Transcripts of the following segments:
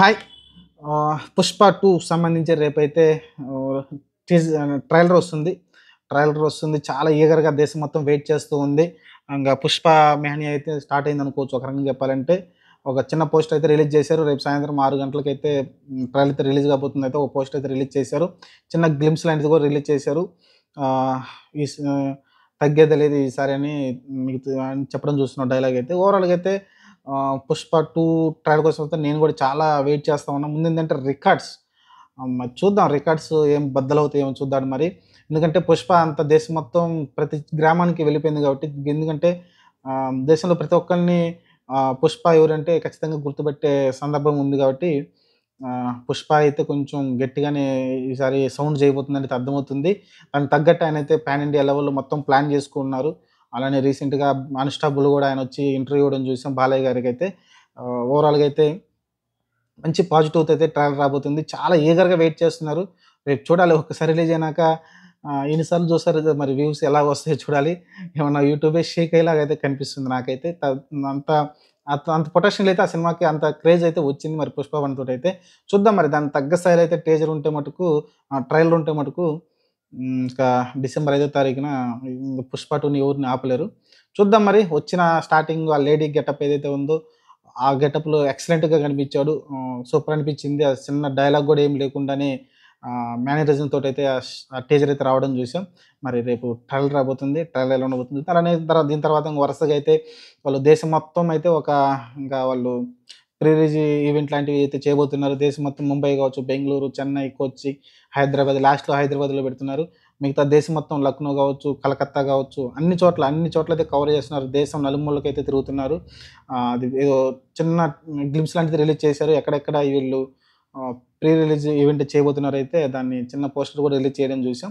Hi. 'Pushpa 2' సంబంధించి రేపైతే trailer వస్తుంది. చాలా ఈగర్‌గా దేశం మొత్తం వెయిట్ చేస్తూ ఉంది. ఇంగ 'పుష్ప' మెహనీ అయితే స్టార్ట్ అయిందనుకోవచ్చు ఒక రకంగా చెప్పాలంటే. ఒక చిన్న పోస్టర్ అయితే రిలీజ్ చేశారు. రేపు సాయంత్రం 6 గంటలకైతే ట్రైలర్ అయితే రిలీజ్ కాబోతుందయితే ఒక పోస్టర్ అయితే రిలీజ్ చేశారు. చిన్న గ్లింప్స్ లాంటిది కూడా రిలీజ్ చేశారు. ఆహ్, ఈ స్ తగ్గేదే లేదు ఈసారి అని అని చెప్పడం చూస్తున్నాం డైలాగ్ అయితే. ఓవరాల్‌గా అయితే 'పుష్ప 2' ట్రైలర్ కోసం అయితే నేను కూడా చాలా వెయిట్ చేస్తా ఉన్నా. ముందేంటంటే రికార్డ్స్ మరి చూద్దాం రికార్డ్స్ ఏం బద్దలవుతాయేమో చూద్దాం మరి. ఎందుకంటే 'పుష్ప' అంత దేశం మొత్తం ప్రతి గ్రామానికి వెళ్ళిపోయింది కాబట్టి ఎందుకంటే దేశంలో ప్రతి ఒక్కరిని 'పుష్ప' ఎవరంటే ఖచ్చితంగా గుర్తుపట్టే సందర్భం ఉంది కాబట్టి 'పుష్ప' అయితే కొంచెం గట్టిగానే ఈసారి సౌండ్ చేయబోతుందని అర్థమవుతుంది. దానికి తగ్గట్టు ఆయనైతే పాన్ ఇండియా లెవెల్‌లో మొత్తం ప్లాన్ చేసుకున్నారు. అలానే రీసెంట్‌గా 'అన్‌స్టాపబుల్' కూడా ఆయన వచ్చి ఇంటర్వ్యూ ఇవ్వడం చూసాం బాలయ్య గారికైతే. ఓవరాల్‌గా అయితే మంచి పాజిటివ్‌తో అయితే ట్రైలర్ రాబోతుంది. చాలా ఈగర్‌గా వెయిట్ చేస్తున్నారు. రేపు చూడాలి ఒక్కసారి రిలీజ్ అయినాక ఎన్ని సార్లు చూస్తారో మరి వ్యూస్ ఎలా వస్తాయో చూడాలి. ఏమన్నా యూట్యూబే షేక్ అయ్యేలాగా అయితే కనిపిస్తుంది నాకైతే. అంత అంత పొటెన్షియల్ అయితే ఆ సినిమాకి అంత క్రేజ్ అయితే వచ్చింది మరి 'పుష్ప 1' తోటైతే. చూద్దాం మరి దానికి తగ్గ స్థాయిలో అయితే టీజర్ ఉంటే మటుకు ట్రైలర్ ఉంటే మటుకు ఇంకా డిసెంబర్ 5వ తారీఖున 'పుష్ప 2'ని ఎవరిని ఆపలేరు. చూద్దాం మరి వచ్చిన స్టార్టింగ్ ఆ లేడీ గెటప్ ఏదైతే ఉందో ఆ గెటప్‌లో ఎక్సలెంట్‌గా కనిపించాడు. సూపర్ అనిపించింది. ఆ చిన్న డైలాగ్ గూడా ఏమి లేకుండానే మేనరిజం తోటైతే ఆ టీజర్ అయితే రావడం చూసాం. మరి రేపు ట్రైలర్ రాబోతుంది. ట్రైలర్ ఎలా ఉండబోతుంది. అలానే దీని తర్వాత ఇంక వరుసగా అయితే వాళ్ళు దేశం మొత్తం అయితే ఇంకా వాళ్ళు ప్రీ రిలీజ్ ఈవెంట్ లాంటివి అయితే చేయబోతున్నారు. దేశం మొత్తం ముంబై కావచ్చు, బెంగుళూరు, చెన్నై, కొచ్చి, హైదరాబాద్ లాస్ట్‌లో హైదరాబాద్‌లో పెడుతున్నారు. మిగతా దేశం మొత్తం లక్నో కావచ్చు, కలకత్తా కావచ్చు అన్ని చోట్ల అయితే కవర్ చేస్తున్నారు. దేశం నలుమూలలకైతే తిరుగుతున్నారు. అది ఏదో చిన్న గ్లింప్స్ లాంటిది రిలీజ్ చేశారు. ఎక్కడెక్కడ వీళ్ళు ప్రీ రిలీజ్ ఈవెంట్ చేయబోతున్నారైతే దాన్ని చిన్న పోస్టర్ కూడా రిలీజ్ చేయడం చూసాం.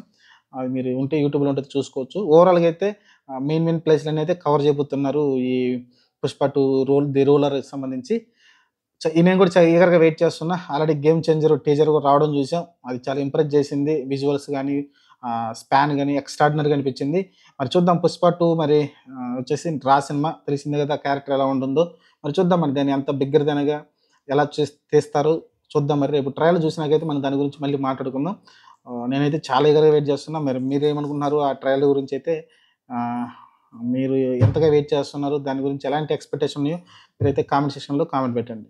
అది మీరు ఉంటే యూట్యూబ్‌లో ఉంటే చూసుకోవచ్చు. ఓవరాల్‌గా అయితే మెయిన్ ప్లేస్‌లన్నీ అయితే కవర్ చేయబోతున్నారు. ఈ 'పుష్ప 2' ది రూలర్‌కి సంబంధించి. నేను కూడా చాలా ఈగర్‌గా వెయిట్ చేస్తున్నా. ఆల్రెడీ 'గేమ్ చేంజర్' టీజర్ కూడా రావడం చూసాం. అది చాలా ఇంప్రెస్ చేసింది. విజువల్స్ గాని, స్పాన్ గాని ఎక్స్ట్రార్డినరీగా అనిపించింది. మరి చూద్దాం 'పుష్ప 2' మరి వచ్చేసి సినిమా తెలిసిందే కదా! క్యారెక్టర్ ఎలా ఉంటుందో. మరి చూద్దాం మరి దాన్ని ఎంత బిగ్గర్ దాన్‌గా ఎలా తీస్తారో చూద్దాం మరి. రేపు ట్రైలర్ చూసినాకైతే మనం దాని గురించి మళ్ళీ మాట్లాడుకుందాం. నేనైతే చాలా ఈగర్‌గా వెయిట్ చేస్తున్నా. మరి మీరేమనుకుంటున్నారు ఆ ట్రైలర్ గురించైతే? ఆహ్, మీరు ఎంతగా వెయిట్ చేస్తున్నారు? దాని గురించి ఎలాంటి ఎక్స్‌పెక్టేషన్ ఉన్నాయో మీరైతే కామెంట్ సెక్షన్‌లో కామెంట్ పెట్టండి.